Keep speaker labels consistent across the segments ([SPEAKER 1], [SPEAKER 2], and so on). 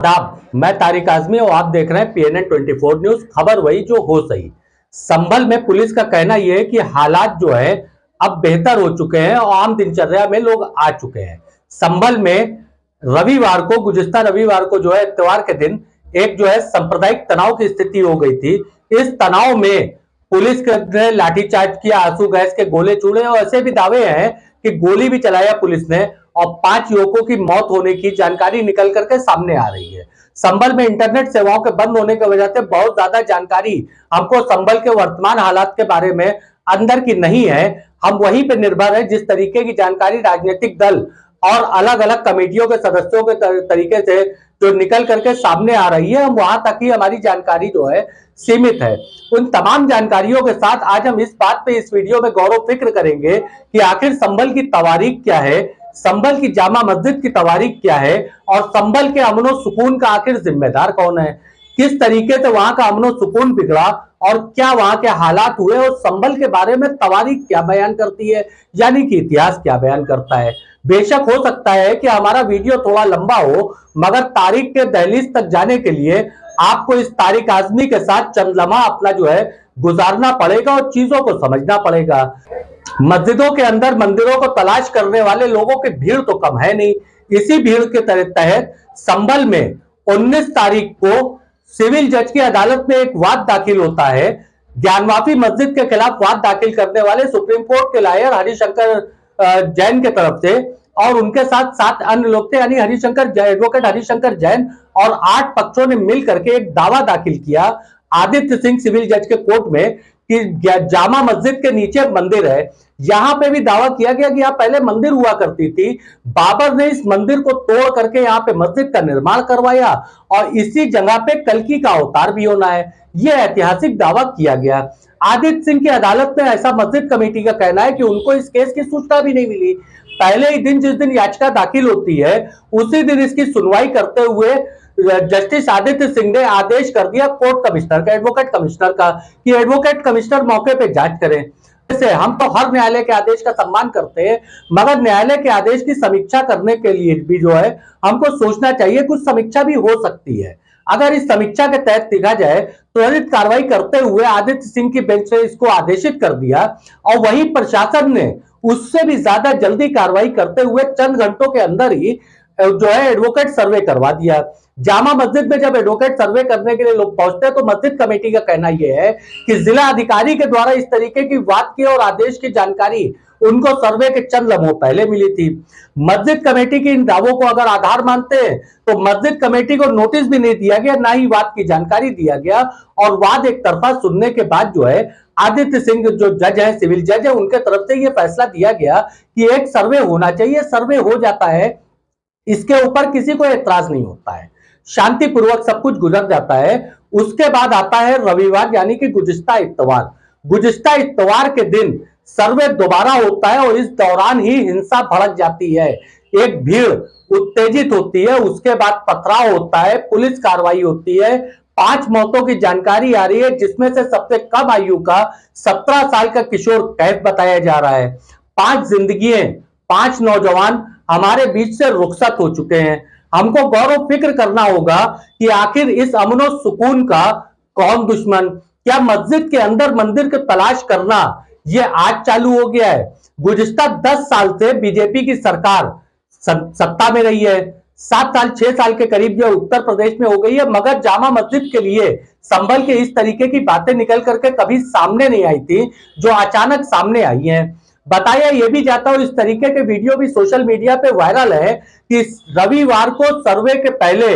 [SPEAKER 1] मैं तारिक आजमी और आप देख रहे हैं पीएनएन 24 न्यूज। खबर वही जो हो सही। संभल में पुलिस का कहना यह है कि हालात जो है अब बेहतर हो चुके हैं और आम दिनचर्या में लोग आ चुके हैं। संभल में गुजश्ता रविवार को जो है इतवार के दिन एक जो है सांप्रदायिक तनाव की स्थिति हो गई थी। इस तनाव में पुलिस ने लाठीचार्ज किया, आंसू गैस के गोले छोड़े और ऐसे भी दावे हैं कि गोली भी चलाया पुलिस ने और 5 युवकों की मौत होने की जानकारी निकल करके सामने आ रही है। संभल में इंटरनेट सेवाओं के बंद होने की वजह से बहुत ज्यादा जानकारी हमको संभल के वर्तमान हालात के बारे में अंदर की नहीं है। हम वहीं पे निर्भर है जिस तरीके की जानकारी राजनीतिक दल और अलग अलग कमेटियों के सदस्यों के तरीके से जो निकल करके सामने आ रही है, हम वहां तक ही हमारी जानकारी जो है सीमित है। उन तमाम जानकारियों के साथ आज हम इस बात पे इस वीडियो में गौरव फिक्र करेंगे कि आखिर संभल की तवारीख क्या है, संभल की जामा मस्जिद की तवारीख क्या है और संभल के अमनो सुकून का आखिर जिम्मेदार कौन है, किस तरीके से वहां का अमनो सुकून बिगड़ा और क्या वहां के हालात हुए और संभल के बारे में तवारीख क्या बयान करती है, यानी कि इतिहास क्या बयान करता है। बेशक हो सकता है कि हमारा वीडियो थोड़ा लंबा हो, मगर तारीख के दहलीज तक जाने के लिए आपको इस तारिक आजमी के साथ चंद लम्हा अपना जो है गुजारना पड़ेगा और चीजों को समझना पड़ेगा। मस्जिदों के अंदर मंदिरों को तलाश करने वाले लोगों की भीड़ तो कम है नहीं। इसी भीड़ के तहत संभल में 19 तारीख को सिविल जज की अदालत में एक वाद दाखिल होता है। ज्ञानवापी मस्जिद के खिलाफ वाद दाखिल करने वाले सुप्रीम कोर्ट के लॉयर हरिशंकर जैन के तरफ से और उनके साथ 7 अन्य लोग थे, यानी एडवोकेट हरिशंकर जैन और 8 पक्षों ने मिलकर के एक दावा दाखिल किया आदित्य सिंह सिविल जज के कोर्ट में कि जामा मस्जिद के नीचे मंदिर है। यहां पे भी दावा किया गया कि यहां पहले मंदिर हुआ करती थी, बाबर ने इस मंदिर को तोड़ करके यहां पे मस्जिद का निर्माण करवाया और इसी जगह पे कल्कि का अवतार भी होना है, यह ऐतिहासिक दावा किया गया। आदित्य सिंह की अदालत में ऐसा मस्जिद कमेटी का कहना है कि उनको इस केस की सूचना भी नहीं मिली। पहले ही दिन जिस दिन याचिका दाखिल होती है उसी दिन इसकी सुनवाई करते हुए जस्टिस आदित्य सिंह ने आदेश कर दिया कोर्ट कमिश्नर का, एडवोकेट कमिश्नर का, कि एडवोकेट कमिश्नर मौके पे जांच करें। जैसे हम तो हर न्यायालय के आदेश का सम्मान करते हैं, मगर न्यायालय के आदेश की समीक्षा करने के लिए भी जो है हमको सोचना चाहिए कुछ समीक्षा भी हो सकती है। अगर इस समीक्षा के तहत देखा जाए तो त्वरित कार्रवाई करते हुए आदित्य सिंह की बेंच ने इसको आदेशित कर दिया और वही प्रशासन ने उससे भी ज्यादा जल्दी कार्रवाई करते हुए चंद घंटों के अंदर ही जो है एडवोकेट सर्वे करवा दिया। जामा मस्जिद में जब एडवोकेट सर्वे करने के लिए लोग पहुंचते हैं तो मस्जिद कमेटी का कहना यह है कि जिला अधिकारी के द्वारा इस तरीके की वाद की और आदेश की जानकारी उनको सर्वे के चंद लम्हों पहले मिली थी। मस्जिद कमेटी के इन दावों को अगर आधार मानते हैं तो मस्जिद कमेटी को नोटिस भी नहीं दिया गया, ना ही वाद की जानकारी दिया गया और वाद एक तरफा सुनने के बाद जो है आदित्य सिंह जो जज है, सिविल जज है, उनके तरफ से यह फैसला दिया गया कि एक सर्वे होना चाहिए। सर्वे हो जाता है, इसके ऊपर किसी को एतराज नहीं होता है, शांतिपूर्वक सब कुछ गुजर जाता है। उसके बाद आता है रविवार, यानी कि गुज़िश्ता इत्तवार। गुज़िश्ता इत्तवार के दिन सर्वे दोबारा होता है और इस दौरान ही हिंसा भड़क जाती है, एक भीड़ उत्तेजित होती है, उसके बाद पथराव होता है, पुलिस कार्रवाई होती है। 5 मौतों की जानकारी आ रही है, जिसमें से सबसे कम आयु का 17 साल का किशोर कैफ बताया जा रहा है। 5 जिंदगियां, 5 नौजवान हमारे बीच से रुखसत हो चुके हैं। हमको गौरव फिक्र करना होगा कि आखिर इस अमनो सुकून का कौन दुश्मन। क्या मस्जिद के अंदर मंदिर की तलाश करना यह आज चालू हो गया है? गुज़िश्ता 10 साल से बीजेपी की सरकार सत्ता में रही है, 7 साल 6 साल के करीब जो उत्तर प्रदेश में हो गई है, मगर जामा मस्जिद के लिए संभल के इस तरीके की बातें निकल करके कभी सामने नहीं आई थी जो अचानक सामने आई हैं। बताया यह भी जाता है, इस तरीके के वीडियो भी सोशल मीडिया पे वायरल है कि रविवार को सर्वे के पहले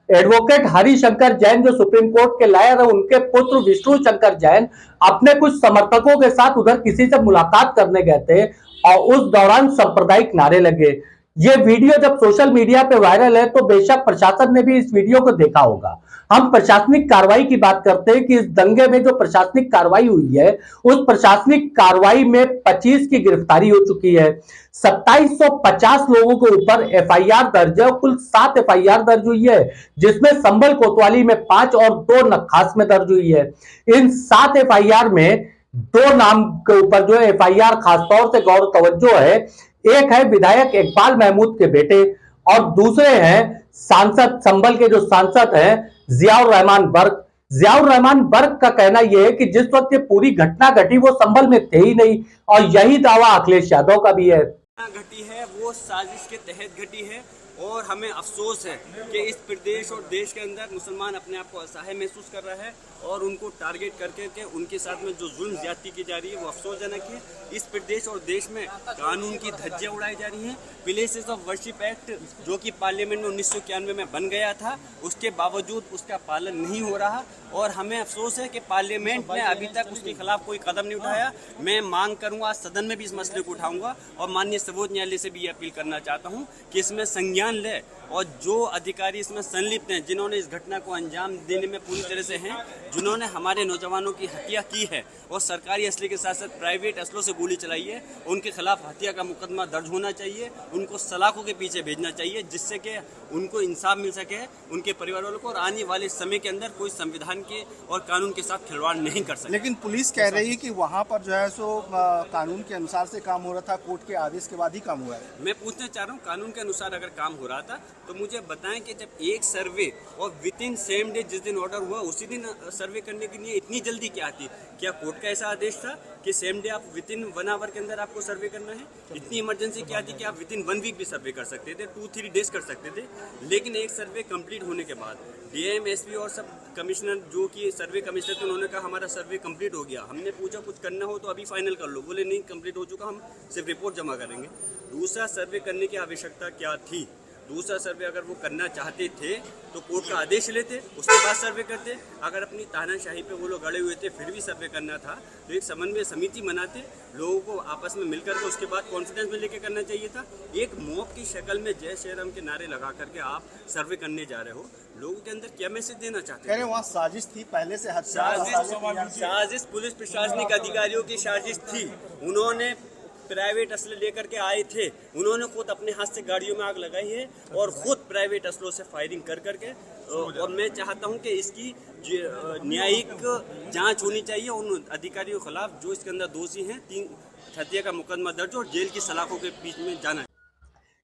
[SPEAKER 1] एडवोकेट हरिशंकर जैन जो सुप्रीम कोर्ट के लॉयर है, उनके पुत्र विष्णु शंकर जैन अपने कुछ समर्थकों के साथ उधर किसी से मुलाकात करने गए थे और उस दौरान सांप्रदायिक नारे लगे। ये वीडियो जब सोशल मीडिया पे वायरल है तो बेशक प्रशासन ने भी इस वीडियो को देखा होगा। हम प्रशासनिक कार्रवाई की बात करते हैं कि इस दंगे में जो प्रशासनिक कार्रवाई हुई है उस प्रशासनिक कार्रवाई में 25 की गिरफ्तारी हो चुकी है। 2750 लोगों के ऊपर एफआईआर दर्ज है, कुल 7 एफआईआर दर्ज हुई है, जिसमें संभल कोतवाली में 5 और 2 नखास में दर्ज हुई है। इन 7 एफआईआर में 2 नाम के ऊपर जो एफआईआर खासतौर से गौर तवज्जो है। एक है विधायक इकबाल महमूद के बेटे और दूसरे हैं सांसद संभल के जो सांसद हैं जियाउर रहमान बर्क का कहना यह है कि जिस वक्त ये पूरी घटना घटी वो संभल में थे ही नहीं, और यही दावा अखिलेश यादव का भी है।
[SPEAKER 2] घटी है वो साजिश के तहत घटी है, और हमें अफसोस है कि इस प्रदेश और देश के अंदर मुसलमान अपने आप को असहाय महसूस कर रहा है, और उनको टारगेट करके उनके साथ में जो जुल्म ज्यादती की जा रही है वो अफसोसजनक है। इस प्रदेश और देश में कानून की धज्जियां उड़ाई जा रही हैं। प्लेसेस ऑफ वर्शिप एक्ट जो कि पार्लियामेंट में 1991 में बन गया था, उसके बावजूद उसका पालन नहीं हो रहा, और हमें अफसोस है कि पार्लियामेंट ने अभी तक उसके खिलाफ कोई कदम नहीं उठाया। मैं मांग करूंगा, आज सदन में भी इस मसले को उठाऊंगा, और माननीय सर्वोच्च न्यायालय से भी ये अपील करना चाहता हूं कि इसमें संज्ञान ले, और जो अधिकारी इसमें संलिप्त हैं, जिन्होंने इस घटना को अंजाम देने में पूरी तरह से हैं, जिन्होंने हमारे नौजवानों की हत्या की है और सरकारी असले के साथ साथ प्राइवेट असलों से गोली चलाई है, उनके खिलाफ हत्या का मुकदमा दर्ज होना चाहिए, उनको सलाखों के पीछे भेजना चाहिए, जिससे कि उनको इंसाफ मिल सके, उनके परिवार वालों को, और आने वाले समय के अंदर कोई संविधान के और कानून के साथ खिलवाड़ नहीं कर सके।
[SPEAKER 3] लेकिन पुलिस कह रही है कि वहाँ पर जो है सो कानून के अनुसार से काम हो रहा था, कोर्ट के आदेश के बाद ही काम हुआ है।
[SPEAKER 2] मैं पूछना चाह रहा हूँ, कानून के अनुसार अगर काम हो रहा था तो मुझे बताएं कि जब एक सर्वे और विद इन सेम डे जिस दिन ऑर्डर हुआ उसी दिन सर्वे करने के लिए इतनी जल्दी क्या आती? क्या कोर्ट का ऐसा आदेश था कि सेम डे आप विद इन 1 आवर के अंदर आपको सर्वे करना है? इतनी इमरजेंसी क्या थी कि आप विद इन 1 वीक भी सर्वे कर सकते थे, 2-3 डेज कर सकते थे। लेकिन एक सर्वे कंप्लीट होने के बाद डीएम, एसपी और सब कमिश्नर जो कि सर्वे कमिश्नर थे, उन्होंने कहा हमारा सर्वे कंप्लीट हो गया। हमने पूछा कुछ करना हो तो अभी फाइनल कर लो, बोले नहीं कंप्लीट हो चुका, हम सिर्फ रिपोर्ट जमा करेंगे। दूसरा सर्वे करने की आवश्यकता क्या थी? दूसरा सर्वे अगर वो करना चाहते थे तो कोर्ट का आदेश लेते, उसके बाद सर्वे करते। अगर अपनी तानाशाही पे वो लोग अड़े हुए थे फिर भी सर्वे करना था तो एक समन्वय समिति बनाते, लोगों को आपस में मिलकर के उसके बाद कॉन्फिडेंस में लेके करना चाहिए था। एक मॉब की शक्ल में जय श्री राम के नारे लगा करके आप सर्वे करने जा रहे हो, लोगों के अंदर क्या मैसेज देना चाहते हैं?
[SPEAKER 3] वहाँ साजिश थी पहले से,
[SPEAKER 2] साजिश पुलिस प्रशासनिक अधिकारियों की साजिश थी। उन्होंने प्राइवेट असले लेकर के आए थे, उन्होंने खुद अपने हाथ से गाड़ियों में आग लगाई है और खुद प्राइवेट असलों से फायरिंग कर करके, और मैं चाहता हूं कि इसकी न्यायिक जांच होनी चाहिए उन अधिकारियों के खिलाफ जो इसके अंदर दोषी हैं। 3 हत्या का मुकदमा दर्ज और जेल की सलाखों के बीच में जाना।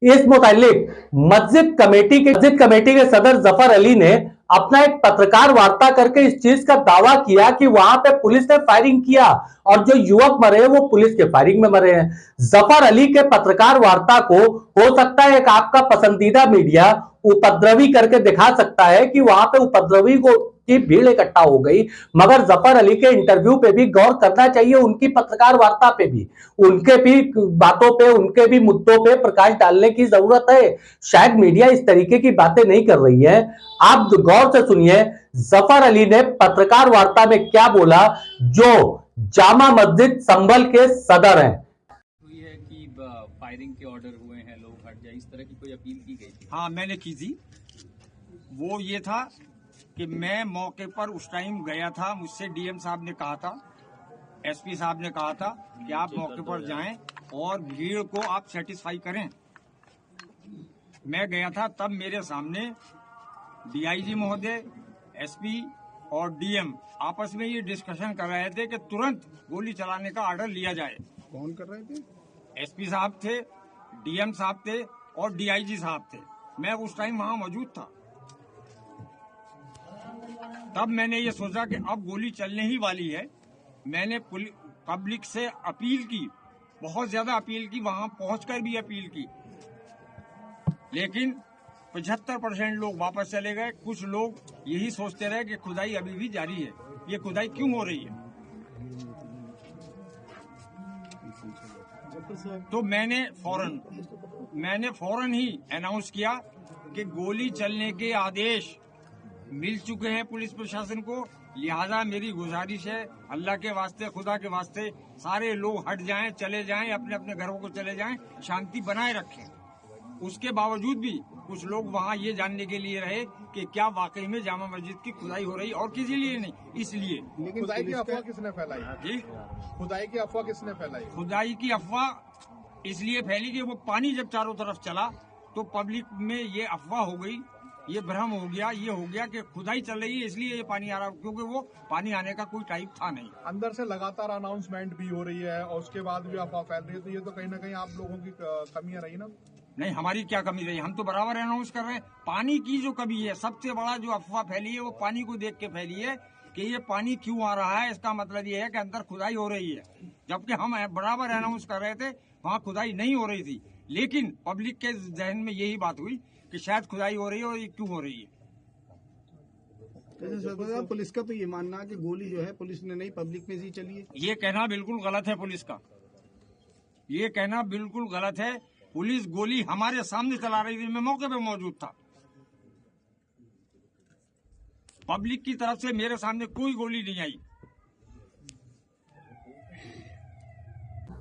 [SPEAKER 1] इस मुतालिक मस्जिद कमेटी के सदर जफर अली ने अपना एक पत्रकार वार्ता करके इस चीज का दावा किया कि वहां पे पुलिस ने फायरिंग किया और जो युवक मरे हैं वो पुलिस के फायरिंग में मरे हैं। जफर अली के पत्रकार वार्ता को हो सकता है एक आपका पसंदीदा मीडिया उपद्रवी करके दिखा सकता है कि वहां पे उपद्रवी को की भीड़ इकट्ठा हो गई, मगर जफर अली के इंटरव्यू पे भी गौर करना चाहिए, उनकी पत्रकार वार्ता पे भी, उनके भी बातों पे, उनके भी मुद्दों पे प्रकाश डालने की जरूरत है। शायद मीडिया इस तरीके की बातें नहीं कर रही है। आप गौर से सुनिए जफर अली ने पत्रकार वार्ता में क्या बोला, जो जामा मस्जिद संभल के सदर हैं।
[SPEAKER 4] हुई है कि फायरिंग के ऑर्डर हुए हैं, लोग हट जाए, इस तरह की कोई अपील की गई थी?
[SPEAKER 5] हाँ, मैंने की थी। वो ये था कि मैं मौके पर उस टाइम गया था, मुझसे डीएम साहब ने कहा था, एसपी साहब ने कहा था कि आप मौके पर जाएं और भीड़ को आप सेटिस्फाई करें। मैं गया था, तब मेरे सामने डीआईजी महोदय, एसपी और डीएम आपस में ये डिस्कशन कर रहे थे कि तुरंत गोली चलाने का ऑर्डर लिया जाए।
[SPEAKER 3] कौन कर रहे थे?
[SPEAKER 5] एसपी साहब थे, डीएम साहब थे और डीआईजी साहब थे। मैं उस टाइम वहां मौजूद था। तब मैंने ये सोचा कि अब गोली चलने ही वाली है। मैंने पब्लिक से अपील की, बहुत ज्यादा अपील की, वहां पहुंचकर भी अपील की, लेकिन 75% लोग वापस चले गए। कुछ लोग यही सोचते रहे कि खुदाई अभी भी जारी है। ये खुदाई क्यों हो रही है? तो मैंने फौरन ही अनाउंस किया कि गोली चलने के आदेश मिल चुके हैं पुलिस प्रशासन को, लिहाजा मेरी गुजारिश है, अल्लाह के वास्ते, खुदा के वास्ते, सारे लोग हट जाएं, चले जाएं, अपने अपने घरों को चले जाएं, शांति बनाए रखें। उसके बावजूद भी कुछ लोग वहां ये जानने के लिए रहे कि क्या वाकई में जामा मस्जिद की खुदाई हो रही, और किसी लिए नहीं, इसलिए।
[SPEAKER 6] लेकिन खुदाई की अफवाह किसने फैलाई?
[SPEAKER 5] जी,
[SPEAKER 6] खुदाई की अफवाह किसने फैलाई?
[SPEAKER 5] खुदाई की अफवाह इसलिए फैली कि वो पानी जब चारों तरफ चला तो पब्लिक में ये अफवाह हो गई, ये भ्रम हो गया, ये हो गया कि खुदाई चल रही है इसलिए ये पानी आ रहा, क्योंकि वो पानी आने का कोई टाइम था नहीं।
[SPEAKER 6] अंदर से लगातार अनाउंसमेंट भी हो रही है और उसके बाद भी अफवाह फैल रही है, तो ये तो कहीं ना कहीं आप लोगों की कमियां रही ना?
[SPEAKER 5] नहीं, हमारी क्या कमी रही? हम तो बराबर अनाउंस कर रहे हैं। पानी की जो कमी है, सबसे बड़ा जो अफवाह फैली है वो पानी को देख के फैली है कि ये पानी क्यों आ रहा है। इसका मतलब ये है कि अंदर खुदाई हो रही है, जबकि हम बराबर अनाउंस कर रहे थे वहाँ खुदाई नहीं हो रही थी। लेकिन पब्लिक के जहन में यही बात हुई कि शायद खुदाई हो रही है, और ये क्यों हो रही है।
[SPEAKER 3] पुलिस का तो ये मानना है कि गोली जो है पुलिस ने नहीं, पब्लिक में ही चली है।
[SPEAKER 5] ये कहना बिल्कुल गलत है पुलिस का, ये कहना बिल्कुल गलत है। पुलिस गोली हमारे सामने चला रही थी, मैं मौके पे मौजूद था। पब्लिक की तरफ से मेरे सामने कोई गोली नहीं आई।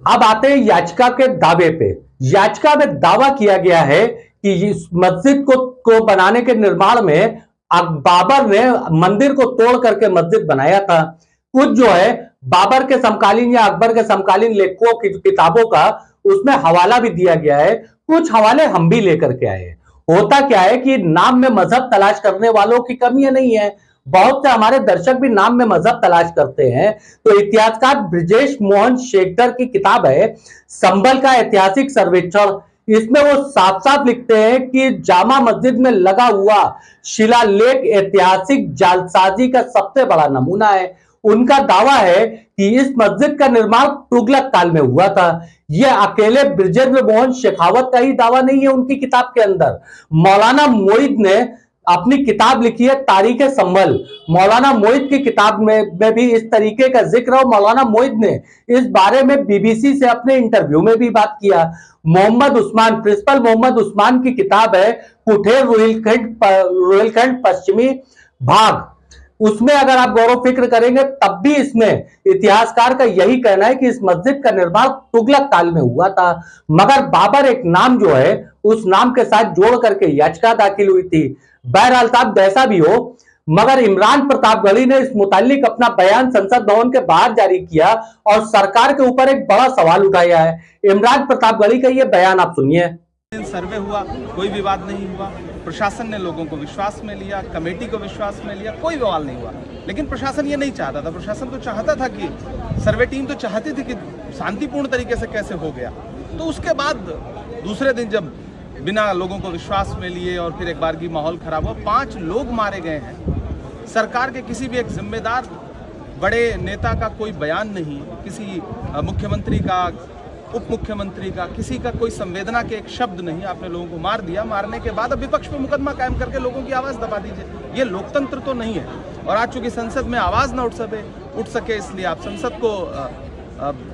[SPEAKER 1] अब आते हैं याचिका के दावे पे। याचिका में दावा किया गया है कि इस मस्जिद को बनाने के निर्माण में बाबर ने मंदिर को तोड़ करके मस्जिद बनाया था। कुछ जो है बाबर के समकालीन या अकबर के समकालीन लेखकों की किताबों का उसमें हवाला भी दिया गया है। कुछ हवाले हम भी लेकर के आए। होता क्या है कि नाम में मजहब तलाश करने वालों की कमी नहीं है, बहुत से हमारे दर्शक भी नाम में मजहब तलाश करते हैं। तो इतिहासकार ब्रजेश मोहन शेखर की किताब है संभल का ऐतिहासिक सर्वेक्षण। इसमें वो साफ साफ लिखते हैं कि जामा मस्जिद में लगा हुआ शिलालेख ऐतिहासिक जालसाजी का सबसे बड़ा नमूना है। उनका दावा है कि इस मस्जिद का निर्माण तुगलक काल में हुआ था। यह अकेले ब्रजेंद्र मोहन शेखावत का ही दावा नहीं है। उनकी किताब के अंदर मौलाना मोइद ने अपनी किताब लिखी है तारीख संभल। मौलाना मोइद की किताब में भी इस तरीके का जिक्र है। मौलाना मोइद ने इस बारे में बीबीसी से अपने इंटरव्यू में भी बात किया। मोहम्मद उस्मान, प्रिंसिपल मोहम्मद उस्मान की किताब है कुठेर रोहिलखंड पश्चिमी भाग। उसमें अगर आप गौरव फिक्र करेंगे तब भी इसमें इतिहासकार का यही कहना है कि इस मस्जिद का निर्माण तुगलक काल में हुआ था। मगर बाबर एक नाम जो है उस नाम के साथ जोड़ करके याचिका दाखिल हुई थी। बहरहाल साहब जैसा भी हो, मगर इमरान प्रतापगढ़ी ने इस मुतालिक अपना बयान संसद भवन के बाहर जारी किया और सरकार के ऊपर एक बड़ा सवाल उठाया है। इमरान प्रतापगढ़ी का यह बयान आप सुनिए।
[SPEAKER 7] सर्वे हुआ, कोई विवाद नहीं हुआ, प्रशासन ने लोगों को विश्वास में लिया, कमेटी को विश्वास में लिया, कोई बवाल नहीं हुआ। लेकिन प्रशासन ये नहीं चाहता था। प्रशासन तो चाहता था कि सर्वे टीम तो चाहती थी कि शांतिपूर्ण तरीके से कैसे हो गया। तो उसके बाद दूसरे दिन जब बिना लोगों को विश्वास में लिए और फिर एक बार की माहौल खराब हुआ, 5 लोग मारे गए हैं। सरकार के किसी भी एक जिम्मेदार बड़े नेता का कोई बयान नहीं, किसी मुख्यमंत्री का, उप मुख्यमंत्री का, किसी का कोई संवेदना के एक शब्द नहीं। आपने लोगों को मार दिया। मारने के बाद अब विपक्ष पे मुकदमा कायम करके लोगों की आवाज दबा दीजिए। ये लोकतंत्र तो नहीं है। और आज चूंकि संसद में आवाज ना उठ सके इसलिए आप संसद को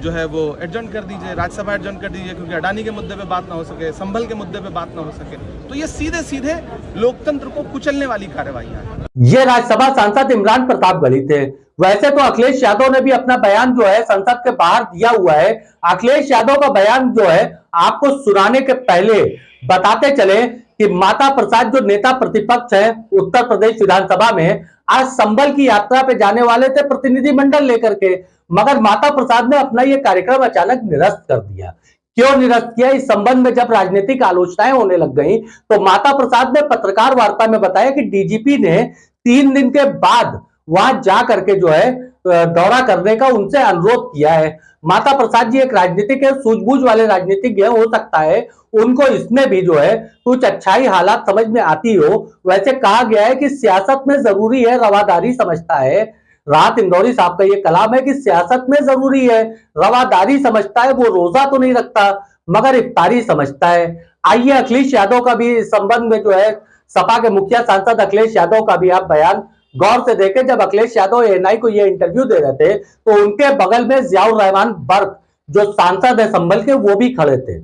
[SPEAKER 7] जो है वो एडजर्न कर दीजिए, राज्यसभा एडजर्न कर दीजिए, क्योंकि अडानी के मुद्दे पे बात ना हो सके, संभल के मुद्दे पे बात ना हो सके। तो ये सीधे सीधे लोकतंत्र को कुचलने वाली कार्रवाइयां हैं।
[SPEAKER 1] ये राज्यसभा सांसद इमरान प्रतापगढ़ी थे। वैसे तो अखिलेश यादव ने भी अपना बयान जो है संसद के बाहर दिया हुआ है। अखिलेश यादव का बयान जो है आपको सुनाने के पहले बताते चले कि माता प्रसाद जो नेता प्रतिपक्ष है उत्तर प्रदेश विधानसभा में, आज संभल की यात्रा पे जाने वाले थे प्रतिनिधिमंडल लेकर के, मगर माता प्रसाद ने अपना यह कार्यक्रम अचानक निरस्त कर दिया। क्यों निरस्त किया? इस संबंध में जब राजनीतिक आलोचनाएं होने लग गई तो माता प्रसाद ने पत्रकार वार्ता में बताया कि डीजीपी ने 3 दिन के बाद वहां जा करके जो है दौरा करने का उनसे अनुरोध किया है। माता प्रसाद जी एक राजनीतिक है, सूझबूझ वाले राजनीतिज्ञ हो सकता है उनको इसमें भी जो है कुछ अच्छाई हालात समझ में आती हो। वैसे कहा गया है कि सियासत में जरूरी है रवादारी समझता है। राहत इंदौरी साहब का ये कलाम है कि सियासत में जरूरी है रवादारी समझता है। वो रोजा तो नहीं रखता मगर इफ्तारी समझता है। आइए अखिलेश यादव का भी इस संबंध में जो है सपा के मुखिया सांसद अखिलेश यादव का भी आप बयान गौर से देखें। जब अखिलेश यादव एएनआई को ये इंटरव्यू दे रहे थे तो उनके बगल में जियाउर रहमान बर्क जो सांसद है संभल के, वो भी खड़े थे।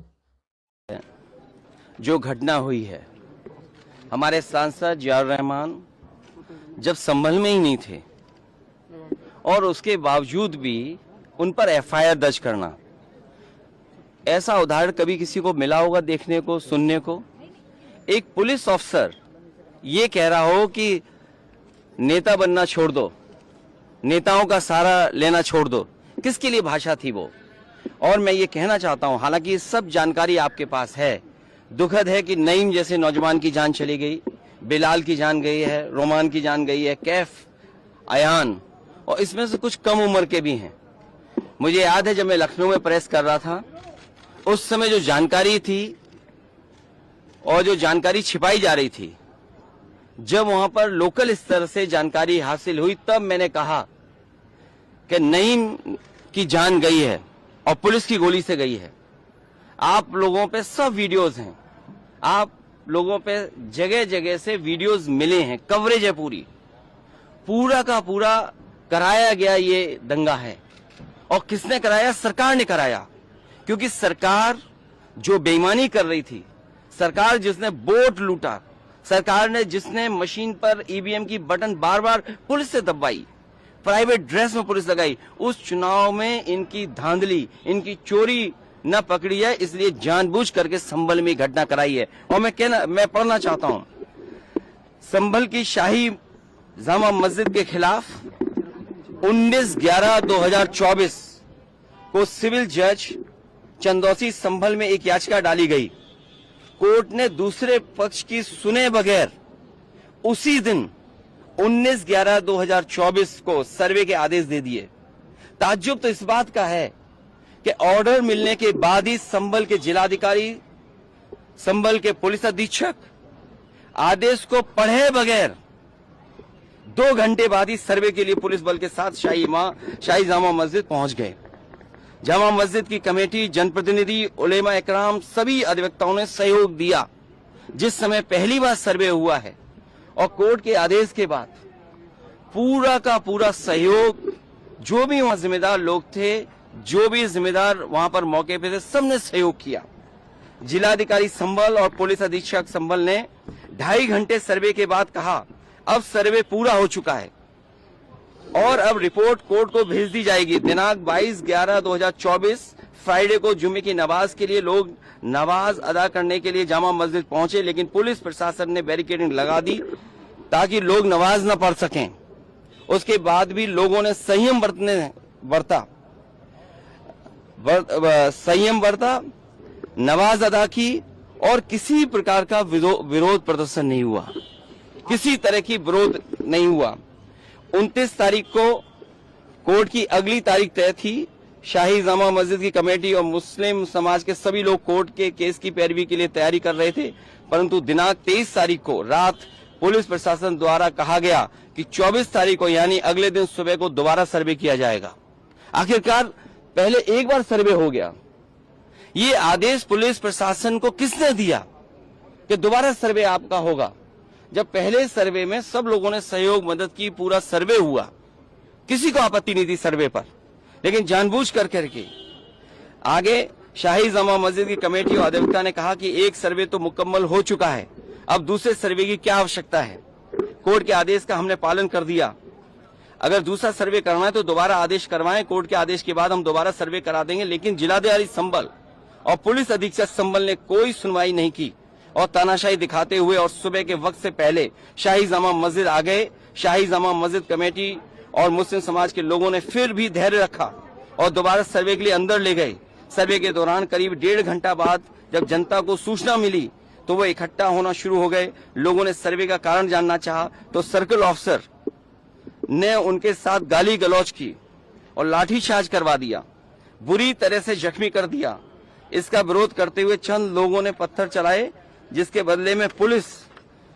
[SPEAKER 8] जो घटना हुई है, हमारे सांसद जियाउर रहमान जब संभल में ही नहीं थे और उसके बावजूद भी उन पर एफआईआर दर्ज करना, ऐसा उदाहरण कभी किसी को मिला होगा देखने को, सुनने को? एक पुलिस ऑफिसर ये कह रहा हो कि नेता बनना छोड़ दो, नेताओं का सहारा लेना छोड़ दो। किसके लिए भाषा थी वो? और मैं ये कहना चाहता हूं, हालांकि ये सब जानकारी आपके पास है, दुखद है कि नईम जैसे नौजवान की जान चली गई, बिलाल की जान गई है, रोमान की जान गई है, कैफ, अयान, और इसमें से कुछ कम उम्र के भी हैं। मुझे याद है जब मैं लखनऊ में प्रेस कर रहा था, उस समय जो जानकारी थी और जो जानकारी छिपाई जा रही थी, जब वहां पर लोकल स्तर से जानकारी हासिल हुई तब मैंने कहा कि नईम की जान गई है और पुलिस की गोली से गई है। आप लोगों पे सब वीडियोस हैं, आप लोगों पे जगह जगह से वीडियोस मिले हैं, कवरेज है पूरा का पूरा कराया गया ये दंगा है। और किसने कराया? सरकार ने कराया, क्योंकि सरकार जो बेईमानी कर रही थी, सरकार जिसने वोट लूटा, सरकार ने जिसने मशीन पर ईवीएम की बटन बार बार पुलिस से दबाई, प्राइवेट ड्रेस में पुलिस लगाई, उस चुनाव में इनकी धांधली, इनकी चोरी न पकड़ी है, इसलिए जानबूझ करके संभल में घटना कराई है। और मैं पढ़ना चाहता हूं, संभल की शाही जामा मस्जिद के खिलाफ 19/11/2024 को सिविल जज चंदौसी संभल में एक याचिका डाली गई। कोर्ट ने दूसरे पक्ष की सुने बगैर उसी दिन 19/11/2024 को सर्वे के आदेश दे दिए। ताज्जुब तो इस बात का है कि ऑर्डर मिलने के बाद ही संभल के जिलाधिकारी, संभल के पुलिस अधीक्षक आदेश को पढ़े बगैर 2 घंटे बाद ही सर्वे के लिए पुलिस बल के साथ शाही जामा मस्जिद पहुंच गए। जामा मस्जिद की कमेटी, जनप्रतिनिधि, उलेमा इकराम, सभी अधिवक्ताओं ने सहयोग दिया। जिस समय पहली बार सर्वे हुआ है और कोर्ट के आदेश के बाद पूरा का पूरा सहयोग, जो भी वहां जिम्मेदार लोग थे, जो भी जिम्मेदार वहां पर मौके पे थे, सबने सहयोग किया। जिलाधिकारी संभल और पुलिस अधीक्षक संभल ने 2.5 घंटे सर्वे के बाद कहा अब सर्वे पूरा हो चुका है और अब रिपोर्ट कोर्ट को भेज दी जाएगी। दिनांक 22/11/2024 फ्राइडे को जुम्मे की नमाज के लिए लोग नमाज अदा करने के लिए जामा मस्जिद पहुंचे, लेकिन पुलिस प्रशासन ने बैरिकेडिंग लगा दी ताकि लोग नमाज न पढ़ सकें। उसके बाद भी लोगों ने संयम बरता, नमाज अदा की और किसी प्रकार का विरोध प्रदर्शन नहीं हुआ, किसी तरह की विरोध नहीं हुआ। 29 तारीख को कोर्ट की अगली तारीख तय थी। शाही जामा मस्जिद की कमेटी और मुस्लिम समाज के सभी लोग कोर्ट के केस की पैरवी के लिए तैयारी कर रहे थे, परंतु दिनांक 23 तारीख को रात पुलिस प्रशासन द्वारा कहा गया कि 24 तारीख को यानी अगले दिन सुबह को दोबारा सर्वे किया जाएगा। आखिरकार पहले एक बार सर्वे हो गया, ये आदेश पुलिस प्रशासन को किसने दिया कि दोबारा सर्वे आपका होगा, जब पहले सर्वे में सब लोगों ने सहयोग मदद की, पूरा सर्वे हुआ, किसी को आपत्ति नहीं थी सर्वे पर, लेकिन जानबूझ करके आगे शाही जामा मस्जिद की कमेटी और अधिवक्ता ने कहा कि एक सर्वे तो मुकम्मल हो चुका है, अब दूसरे सर्वे की क्या आवश्यकता है। कोर्ट के आदेश का हमने पालन कर दिया, अगर दूसरा सर्वे करना है तो दोबारा आदेश करवाएं, कोर्ट के आदेश के बाद हम दोबारा सर्वे करा देंगे। लेकिन जिलाधिकारी संभल और पुलिस अधीक्षक संभल ने कोई सुनवाई नहीं की और तानाशाही दिखाते हुए और सुबह के वक्त से पहले शाही जामा मस्जिद आ गए। शाही जामा मस्जिद कमेटी और मुस्लिम समाज के लोगों ने फिर भी धैर्य रखा और दोबारा सर्वे के लिए अंदर ले गए। सर्वे के दौरान करीब 1.5 घंटा बाद जब जनता को सूचना मिली तो वो इकट्ठा होना शुरू हो गए। लोगों ने सर्वे का कारण जानना चाहा तो सर्कल ऑफिसर ने उनके साथ गाली गलौज की और लाठीचार्ज करवा दिया, बुरी तरह से जख्मी कर दिया। इसका विरोध करते हुए चंद लोगों ने पत्थर चलाए, जिसके बदले में पुलिस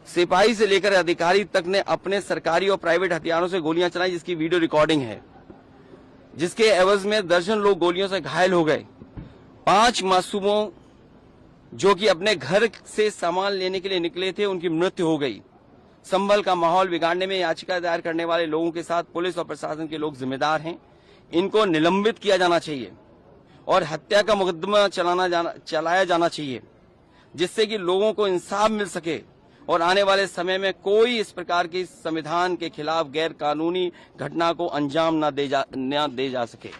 [SPEAKER 8] सिपाही से लेकर अधिकारी तक ने अपने सरकारी और प्राइवेट हथियारों से गोलियां चलाई, जिसकी वीडियो रिकॉर्डिंग है, जिसके एवज में दर्जन लोग गोलियों से घायल हो गए। 5 मासूमों जो कि अपने घर से सामान लेने के लिए निकले थे, उनकी मृत्यु हो गई। संभल का माहौल बिगाड़ने में याचिका दायर करने वाले लोगों के साथ पुलिस और प्रशासन के लोग जिम्मेदार हैं। इनको निलंबित किया जाना चाहिए और हत्या का मुकदमा चलाया जाना चाहिए, जिससे कि लोगों को इंसाफ मिल सके और आने वाले समय में कोई इस प्रकार की संविधान के खिलाफ गैर कानूनी घटना को अंजाम न दे जा सके।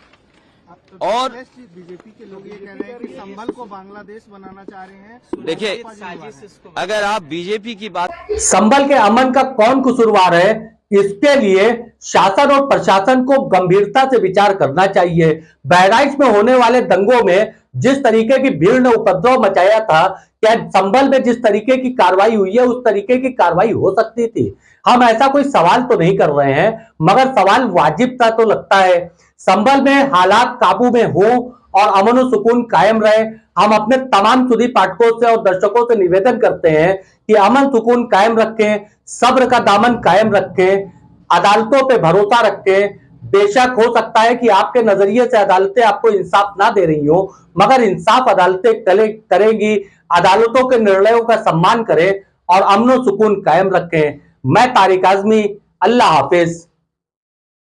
[SPEAKER 8] और
[SPEAKER 3] बीजेपी के लोग ये कह रहे हैं कि संभल को बांग्लादेश बनाना चाह रहे हैं।
[SPEAKER 8] देखिए, अगर आप बीजेपी की बात,
[SPEAKER 1] संभल के अमन का कौन कसूरवार है, इसके लिए शासन और प्रशासन को गंभीरता से विचार करना चाहिए। बहराइच में होने वाले दंगों में जिस तरीके की भीड़ ने उपद्रव मचाया था, क्या संभल में जिस तरीके की कार्रवाई हुई है उस तरीके की कार्रवाई हो सकती थी? हम ऐसा कोई सवाल तो नहीं कर रहे हैं, मगर सवाल वाजिब सा तो लगता है। संभल में हालात काबू में हो और अमन और सुकून कायम रहे। हम अपने तमाम सुधी पाठकों से और दर्शकों से निवेदन करते हैं कि अमन सुकून कायम रखें, सब्र का दामन कायम रखें, अदालतों पे भरोसा रखें। बेशक हो सकता है कि आपके नजरिए से अदालतें आपको इंसाफ ना दे रही हो, मगर इंसाफ अदालतें करेंगी। अदालतों के निर्णयों का सम्मान करें और अमन और सुकून कायम रखें। मैं तारिक आजमी, अल्लाह हाफिज।